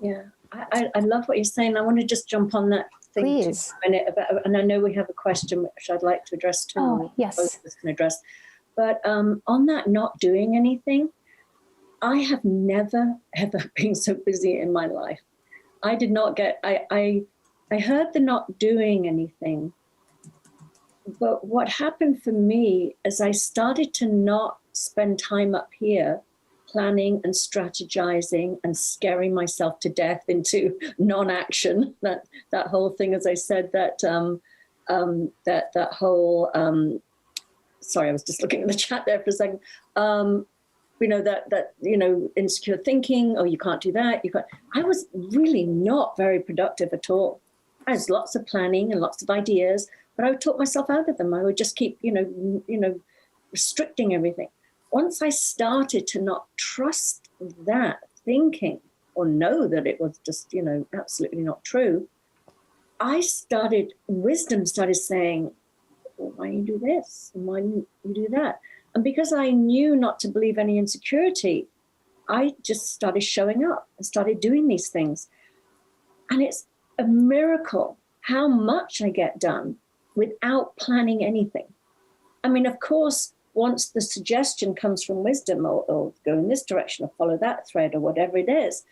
Yeah, I love what you're saying. I want to just jump on that thing Please. for a minute and I know we have a question which I'd like to address too. Oh, yes. Both of us can address. But on that not doing anything, I have never, ever been so busy in my life. I did not get, I heard the not doing anything. But what happened for me is I started to not spend time up here planning and strategizing and scaring myself to death into non-action. That whole thing, as I said, that whole, sorry, I was just looking at the chat there for a second. Insecure thinking, oh, you can't do that. I was really not very productive at all. I had lots of planning and lots of ideas, but I would talk myself out of them. I would just keep, restricting everything. Once I started to not trust that thinking or know that it was just, absolutely not true, wisdom started saying, well, why don't you do this? And why don't you do that? And because I knew not to believe any insecurity, I just started showing up and started doing these things. And it's a miracle how much I get done without planning anything. I mean, of course, once the suggestion comes from wisdom, or go in this direction, or follow that thread, or whatever it is,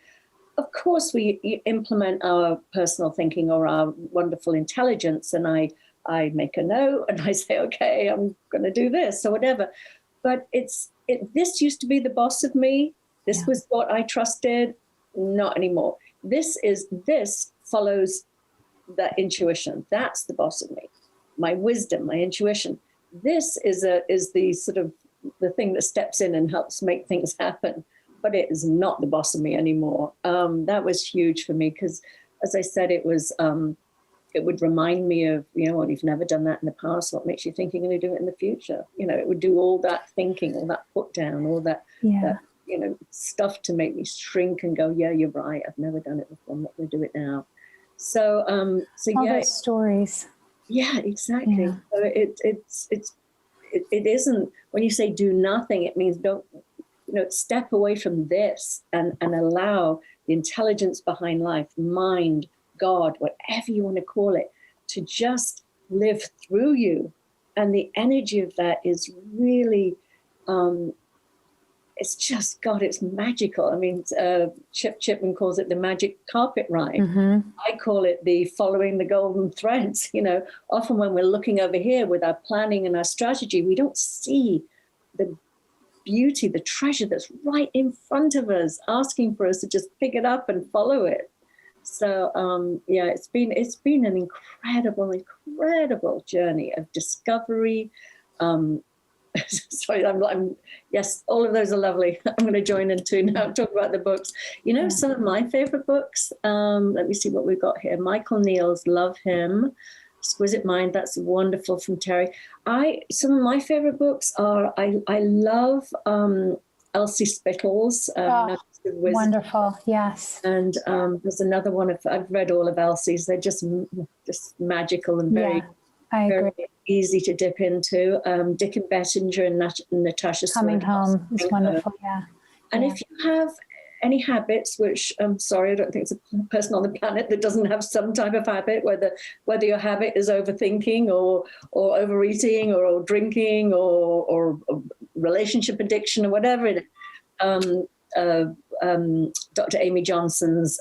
of course we implement our personal thinking or our wonderful intelligence, and I make a note and I say, okay, I'm going to do this or whatever. But this used to be the boss of me. This was what I trusted. Not anymore. This follows that intuition. That's the boss of me. My wisdom, my intuition. This is the sort of the thing that steps in and helps make things happen. But it is not the boss of me anymore. That was huge for me because, as I said, it was. It would remind me of, well, you've never done that in the past. What makes you think you're going to do it in the future? It would do all that thinking, all that put down, all that, stuff to make me shrink and go, yeah, you're right. I've never done it before. I'm not going to do it now. So all those stories. Yeah, exactly. Yeah. So it isn't, when you say do nothing, it means don't, step away from this and allow the intelligence behind life, mind, God, whatever you want to call it, to just live through you. And the energy of that is really, it's just, God, it's magical. I mean, Chip Chipman calls it the magic carpet ride. Mm-hmm. I call it the following the golden threads. Often when we're looking over here with our planning and our strategy, we don't see the beauty, the treasure that's right in front of us, asking for us to just pick it up and follow it. So it's been an incredible journey of discovery. Sorry, I'm yes, all of those are lovely. I'm going to join in too now and talk about the books. Some of my favorite books. Let me see what we've got here. Michael Neal's Love Him, Exquisite Mind. That's wonderful from Terry. Some of my favorite books are I love Elsie Spittle's. Wonderful, yes. And there's another one I've read all of Elsie's. They're just magical and very easy to dip into. Dick and Bettinger and Natasha Coming Home is wonderful, yeah. And if you have any habits, which I'm sorry, I don't think it's a person on the planet that doesn't have some type of habit, whether your habit is overthinking or overeating or drinking or relationship addiction or whatever it is. Dr. Amy Johnson's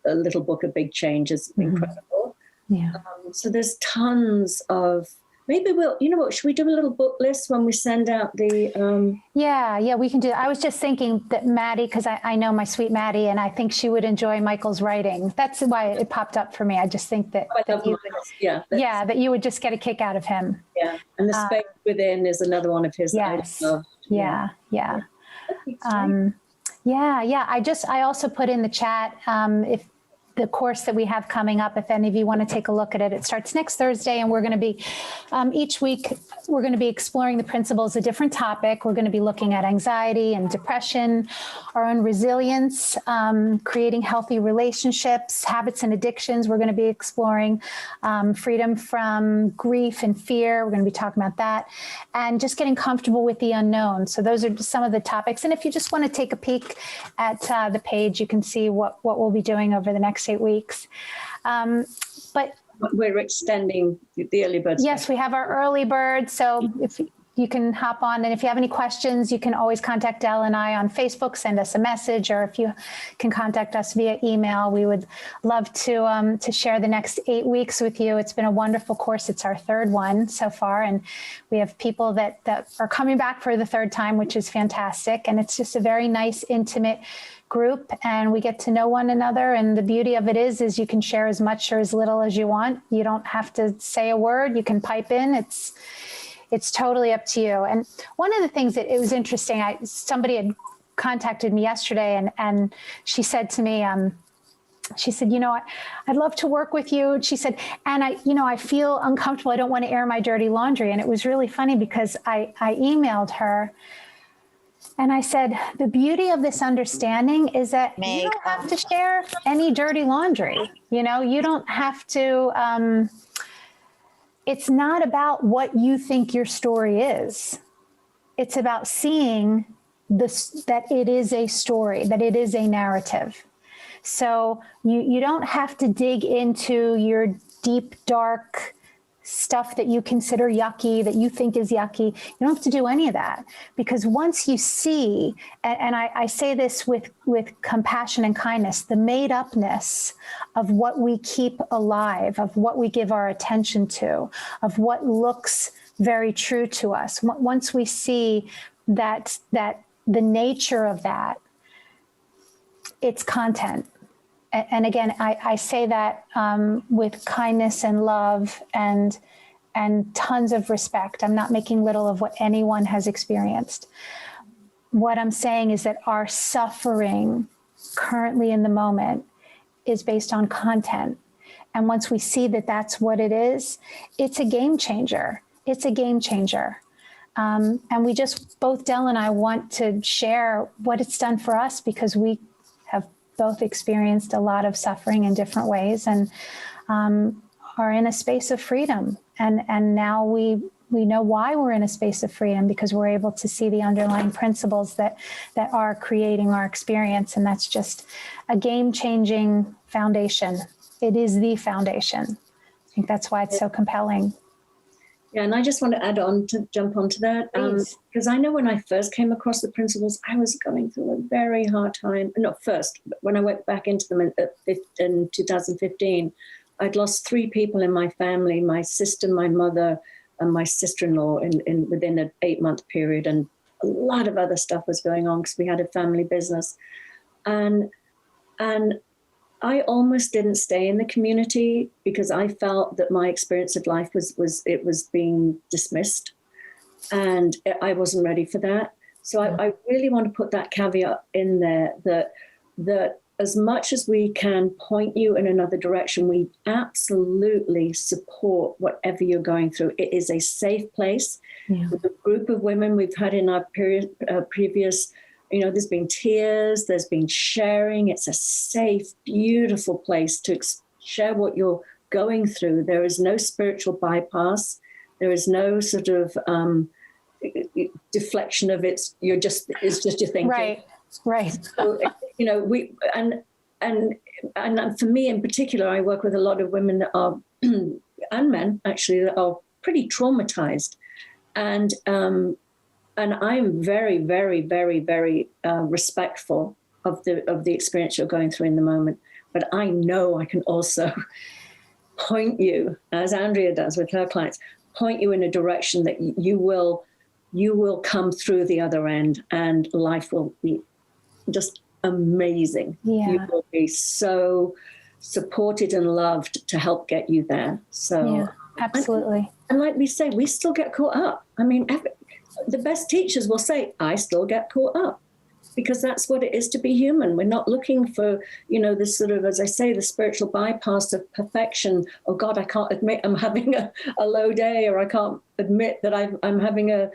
Little Book of Big Change is incredible. Yeah. So there's tons of maybe we'll, you know what, should we do a little book list when we send out the... Yeah, we can do. I was just thinking that Maddie, because I know my sweet Maddie, and I think she would enjoy Michael's writing. That's why it popped up for me. I just think that, that you would just get a kick out of him. Yeah, and The Space Within is another one of his. Yes. That I loved. Yeah. I also put in the chat, if the course that we have coming up, if any of you want to take a look at it. It starts next Thursday, and we're going to be, each week, we're going to be exploring the principles, a different topic. We're going to be looking at anxiety and depression, our own resilience, creating healthy relationships, habits and addictions. We're going to be exploring freedom from grief and fear. We're going to be talking about that, and just getting comfortable with the unknown. So those are some of the topics. And if you just want to take a peek at the page, you can see what we'll be doing over the next 8 weeks. But we're extending the early bird. Yes, we have our early bird. So if you can hop on, and if you have any questions, you can always contact Del and I on Facebook, send us a message, or if you can contact us via email. We would love to share the next 8 weeks with you. It's been a wonderful course. It's our third one so far, and we have people that are coming back for the third time, which is fantastic. And it's just a very nice, intimate group, and we get to know one another. And the beauty of it is you can share as much or as little as you want. You don't have to say a word. You can pipe in. It's totally up to you. And one of the things that it was interesting, somebody had contacted me yesterday, and she said to me, she said, I'd love to work with you. She said, and I feel uncomfortable. I don't want to air my dirty laundry. And it was really funny because I emailed her, and I said, the beauty of this understanding is that you don't have to share any dirty laundry. You don't have to, it's not about what you think your story is. It's about seeing that it is a story, that it is a narrative. So you don't have to dig into your deep, dark stuff that you consider yucky, that you think is yucky. You don't have to do any of that, because once you see, and I say this with compassion and kindness, the made upness of what we keep alive, of what we give our attention to, of what looks very true to us. Once we see that the nature of that, it's content. And again, I say that with kindness and love and tons of respect. I'm not making little of what anyone has experienced. What I'm saying is that our suffering currently in the moment is based on content. And once we see that that's what it is, it's a game changer. It's a game changer. And we just, both Del and I, want to share what it's done for us, because we have both experienced a lot of suffering in different ways, and are in a space of freedom. And now we know why we're in a space of freedom, because we're able to see the underlying principles that are creating our experience. And that's just a game-changing foundation. It is the foundation. I think that's why it's so compelling. Yeah, and I just want to jump onto that, because I know when I first came across the principles, I was going through a very hard time. Not first, but when I went back into them in 2015, I'd lost 3 people in my family: my sister, my mother, and my sister-in-law within an 8-month period, and a lot of other stuff was going on because we had a family business, and I almost didn't stay in the community because I felt that my experience of life was being dismissed, and I wasn't ready for that. So I really want to put that caveat in there that as much as we can point you in another direction, we absolutely support whatever you're going through. It is a safe place. Yeah. With a group of women we've had in our previous, there's been tears, there's been sharing. It's a safe, beautiful place to share what you're going through. There is no spiritual bypass. There is no sort of deflection of it's just your thinking. Right. So, we and for me in particular, I work with a lot of women that are and men actually that are pretty traumatized, and I'm very, very, very, very respectful of the experience you're going through in the moment. But I know I can also point you, as Andrea does with her clients, point you in a direction that you will come through the other end, and life will be just amazing. Yeah. You will be so supported and loved to help get you there. So yeah, absolutely. And like we say, we still get caught up. I mean, the best teachers will say, I still get caught up, because that's what it is to be human. We're not looking for, this sort of, as I say, the spiritual bypass of perfection. Oh God, I can't admit I'm having a low day, or I can't admit that I'm having a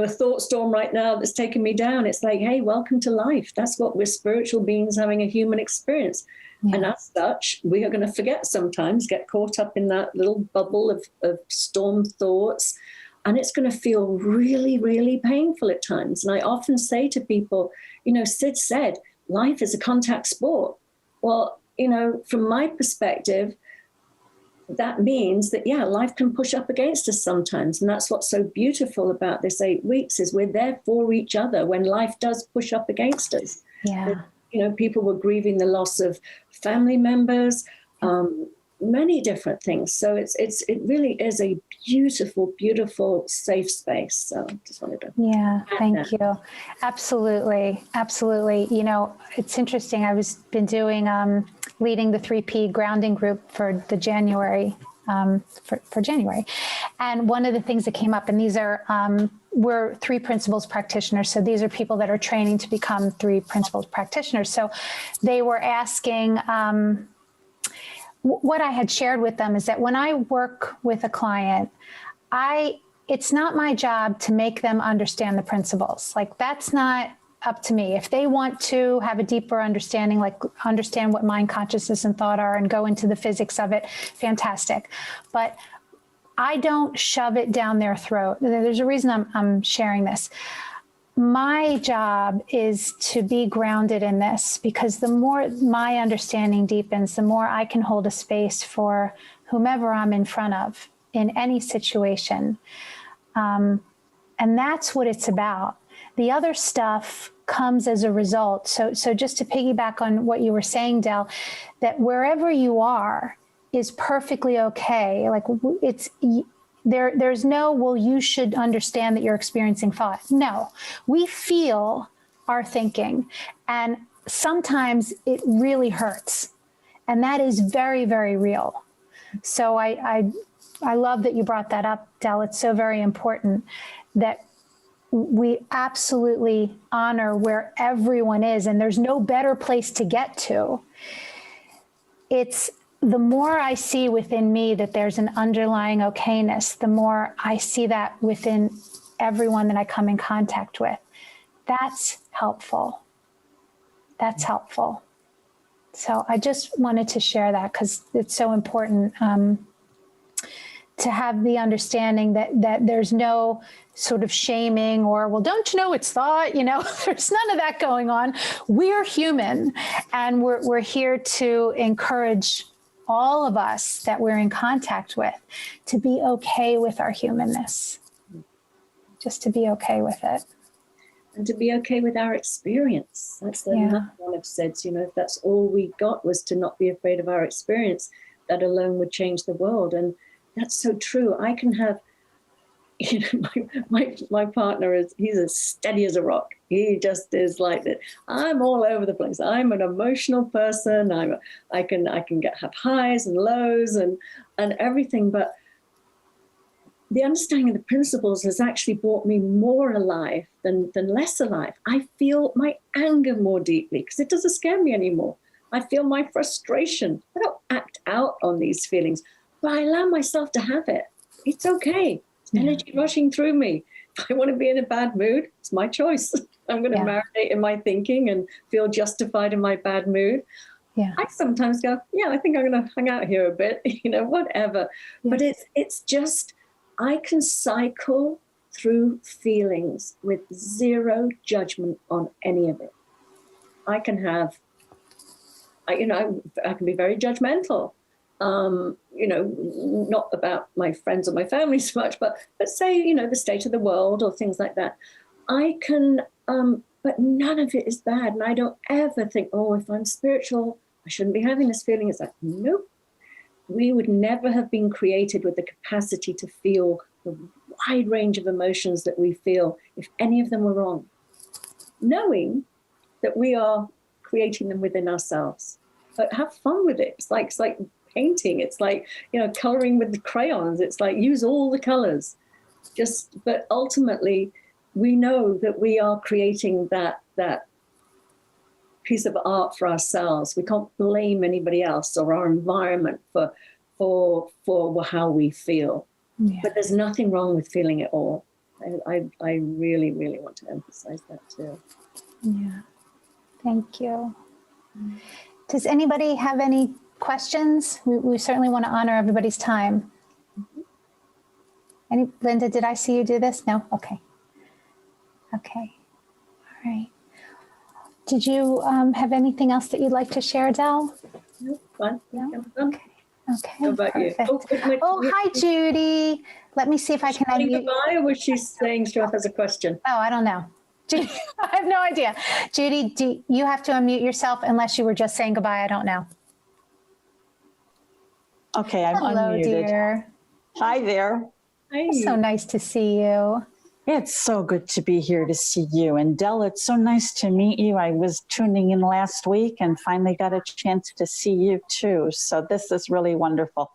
thought storm right now that's taking me down. It's like, hey, welcome to life. That's what we're, spiritual beings having a human experience. Yeah. And as such, we are going to forget sometimes, get caught up in that little bubble of storm thoughts. And it's going to feel really, really painful at times. And I often say to people, Sid said, life is a contact sport. Well, from my perspective, that means that, life can push up against us sometimes. And that's what's so beautiful about this 8 weeks, is we're there for each other when life does push up against us. Yeah. People were grieving the loss of family members, many different things. So it really is a beautiful, beautiful, safe space. So just wanted to. Yeah, thank you. Absolutely. Absolutely. It's interesting. I was been doing, leading the 3P grounding group for the January, for January. And one of the things that came up, and these are, we're 3 principles practitioners. So these are people that are training to become 3 principles practitioners. So they were asking, what I had shared with them is that when I work with a client, it's not my job to make them understand the principles. Like, that's not up to me. If they want to have a deeper understanding, like understand what mind, consciousness, and thought are and go into the physics of it, fantastic. But I don't shove it down their throat. There's a reason I'm sharing this. My job is to be grounded in this, because the more my understanding deepens, the more I can hold a space for whomever I'm in front of in any situation. And that's what it's about. The other stuff comes as a result. So just to piggyback on what you were saying, Del, that wherever you are is perfectly okay. Like, there's no, well, you should understand that you're experiencing thought. No, we feel our thinking, and sometimes it really hurts. And that is very, very real. So I love that you brought that up, Del. It's so very important that we absolutely honor where everyone is, and there's no better place to get to. It's the more I see within me that there's an underlying okayness, the more I see that within everyone that I come in contact with. That's helpful. That's helpful. So I just wanted to share that, because it's so important to have the understanding that there's no sort of shaming or, well, don't you know it's thought, there's none of that going on. We're human, and we're here to encourage all of us that we're in contact with to be okay with our humanness, just to be okay with it. And to be okay with our experience. That's another one of Sid's, if that's all we got was to not be afraid of our experience, that alone would change the world. And that's so true. I can have, my partner he's as steady as a rock. He just is like that. I'm all over the place. I'm an emotional person. I can have highs and lows and everything. But the understanding of the principles has actually brought me more alive than less alive. I feel my anger more deeply, because it doesn't scare me anymore. I feel my frustration. I don't act out on these feelings, but I allow myself to have it. It's okay. Energy rushing through me. If I want to be in a bad mood, it's my choice. I'm going to marinate in my thinking and feel justified in my bad mood. Yeah. I sometimes go, I think I'm going to hang out here a bit, whatever. Yeah. But it's just, I can cycle through feelings with zero judgment on any of it. I can have, I can be very judgmental. Not about my friends or my family so much, but say, the state of the world or things like that. I can, but none of it is bad. And I don't ever think, if I'm spiritual, I shouldn't be having this feeling. It's like, nope. we would never have been created with the capacity to feel the wide range of emotions that we feel if any of them were wrong. Knowing that we are creating them within ourselves. But have fun with it. It's like painting. It's like, coloring with the crayons. It's like use all the colors. But ultimately, we know that we are creating that piece of art for ourselves. We can't blame anybody else or our environment for how we feel. Yeah. But there's nothing wrong with feeling it all. I really, really want to emphasize that too. Yeah. Thank you. Does anybody have any questions? We certainly want to honor everybody's time. Linda, did I see you do this? No? Okay. Okay. All right. Did you have anything else that you'd like to share, Del? No, fine. No? Okay. Okay. How about perfect. you? Hi, Judy. Let me see if I can unmute. Goodbye, or was she saying she has a question? Oh, I don't know. Judy, I have no idea. Judy, do you have to unmute yourself unless you were just saying goodbye? I don't know. Okay, I'm Hello, unmuted. Dear. Hi there. Hi. It's so nice to see you. It's so good to be here to see you. And Del, it's so nice to meet you. I was tuning in last week and finally got a chance to see you too. So this is really wonderful.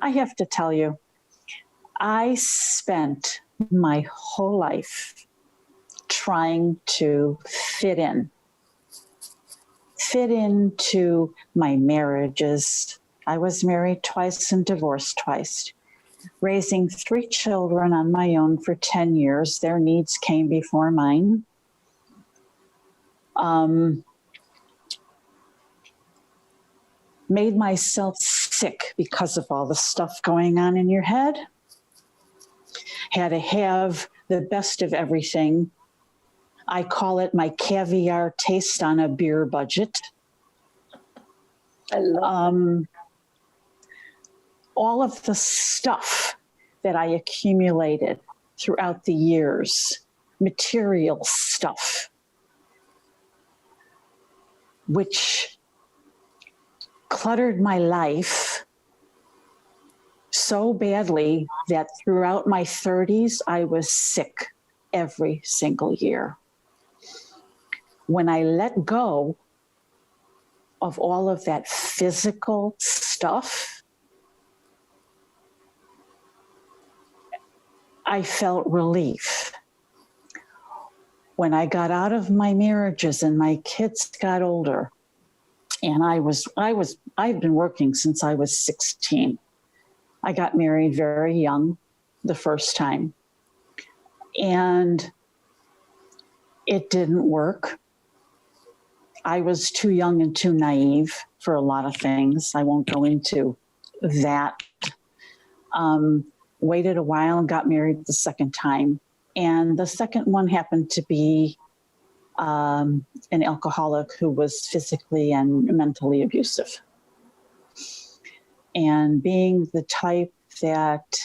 I have to tell you, I spent my whole life trying to fit into my marriages. I was married twice and divorced twice. Raising 3 children on my own for 10 years. Their needs came before mine. Made myself sick because of all the stuff going on in your head. Had to have the best of everything. I call it my caviar taste on a beer budget. I love all of the stuff that I accumulated throughout the years, material stuff, which cluttered my life so badly that throughout my 30s, I was sick every single year. When I let go of all of that physical stuff, I felt relief. When I got out of my marriages and my kids got older, and I've been working since I was 16. I got married very young the first time, and it didn't work. I was too young and too naive for a lot of things. I won't go into that. Waited a while and got married the second time. And the second one happened to be an alcoholic who was physically and mentally abusive. And being the type that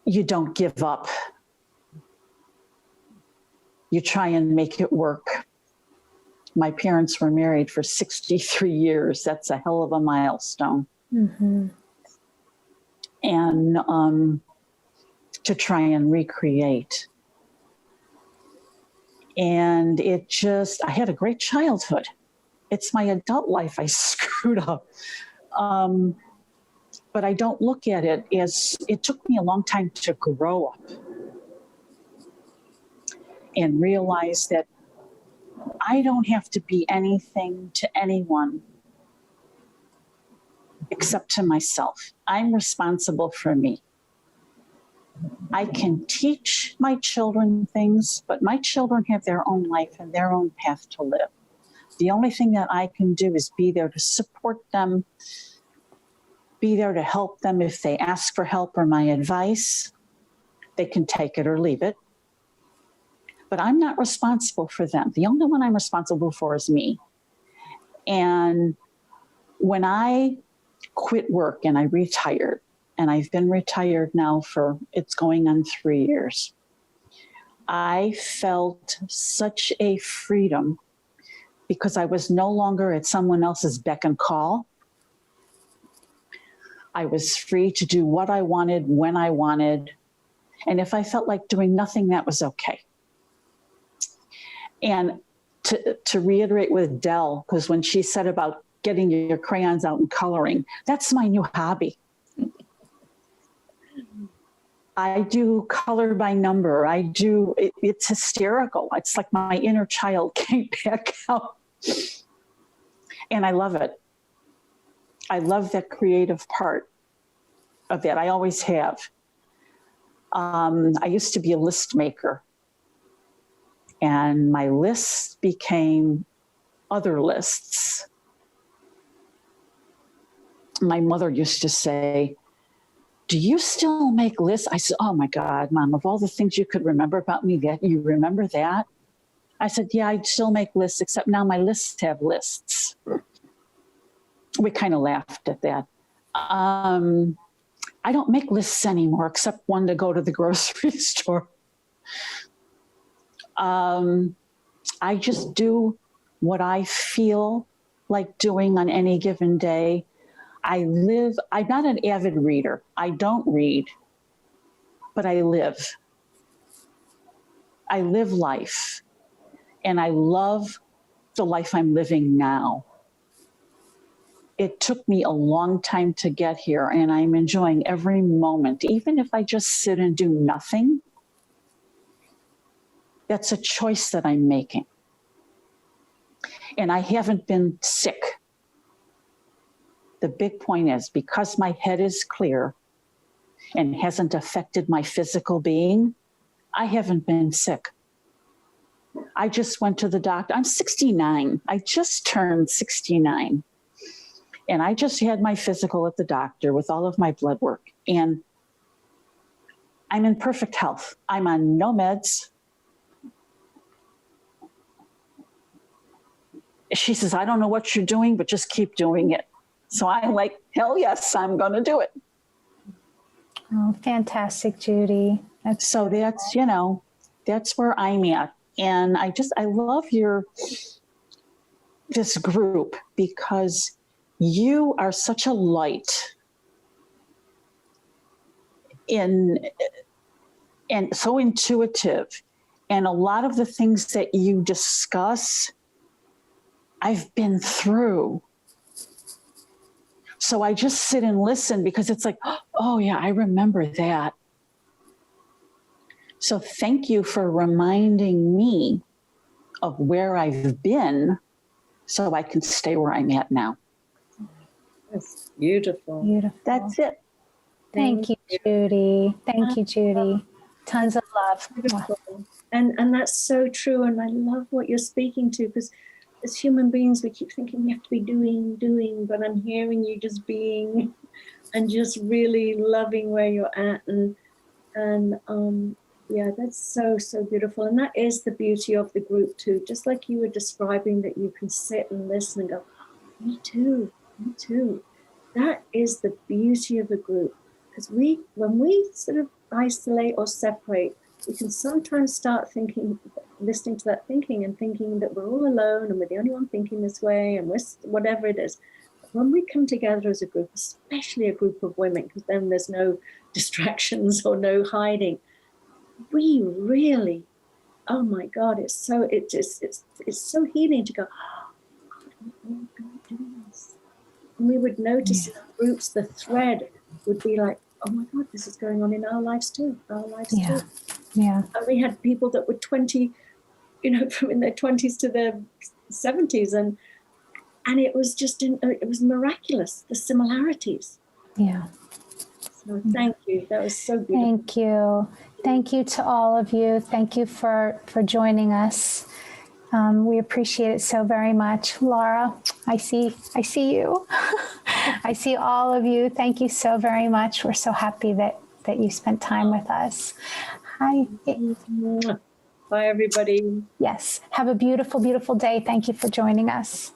you don't give up, you try and make it work. My parents were married for 63 years. That's a hell of a milestone. Mm-hmm. And to try and recreate. And I had a great childhood. It's my adult life I screwed up. But I don't look at it as, it took me a long time to grow up and realize that I don't have to be anything to anyone except to myself. I'm responsible for me. I can teach my children things, but my children have their own life and their own path to live. The only thing that I can do is be there to support them, be there to help them if they ask for help or my advice. They can take it or leave it. But I'm not responsible for them. The only one I'm responsible for is me. And when I quit work and I retired, and I've been retired now it's going on 3 years, I felt such a freedom because I was no longer at someone else's beck and call. I was free to do what I wanted, when I wanted. And if I felt like doing nothing, that was okay. And to reiterate with Dell, because when she said about getting your crayons out and coloring, that's my new hobby. I do color by number. It's hysterical. It's like my inner child came back out. And I love it. I love that creative part of that. I always have. I used to be a list maker. And my lists became other lists. My mother used to say, "Do you still make lists?" I said, "Oh my God, Mom, of all the things you could remember about me, that you remember that?" I said, "Yeah, I still make lists, except now my lists have lists." We kind of laughed at that. I don't make lists anymore, except one to go to the grocery store. I just do what I feel like doing on any given day. I'm not an avid reader. I don't read, but I live. I live life, and I love the life I'm living now. It took me a long time to get here, and I'm enjoying every moment. Even if I just sit and do nothing, that's a choice that I'm making. And I haven't been sick. The big point is, because my head is clear and hasn't affected my physical being, I haven't been sick. I just went to the doctor. I'm 69. I just turned 69. And I just had my physical at the doctor with all of my blood work. And I'm in perfect health. I'm on no meds. She says, "I don't know what you're doing, but just keep doing it." So I'm like, hell yes, I'm going to do it. Oh, fantastic, Judy. That's where I'm at. And I love this group, because you are such a light and so intuitive. And a lot of the things that you discuss, I've been through. So I just sit and listen, because it's like, oh yeah, I remember that. So thank you for reminding me of where I've been, so I can stay where I'm at now. That's beautiful. Beautiful. That's it. Thank you, Judy. Thank you, Judy. Tons of love. Beautiful. And that's so true. And I love what you're speaking to, because as human beings, we keep thinking we have to be doing, but I'm hearing you just being and just really loving where you're at. And yeah, that's so, so beautiful. And that is the beauty of the group too. Just like you were describing, that you can sit and listen and go, me too. That is the beauty of a group. Because when we sort of isolate or separate, we can sometimes start listening to that thinking and thinking that we're all alone and we're the only one thinking this way, and we're whatever it is. But when we come together as a group, especially a group of women, because then there's no distractions or no hiding, we really, oh my God, it's so healing to go, oh, God, we're all going to do this. And we would notice in our groups, the thread would be like, oh my God, this is going on in our lives too. Yeah. And we had people that were 20, from in their 20s to their 70s, and it was just it was miraculous, the similarities. Yeah. So thank you. That was so beautiful. Thank you to all of you. Thank you for joining us. We appreciate it so very much. Laura, I see you. I see all of you. Thank you so very much. We're so happy that you spent time with us. Hi. Bye, everybody. Yes. Have a beautiful, beautiful day. Thank you for joining us.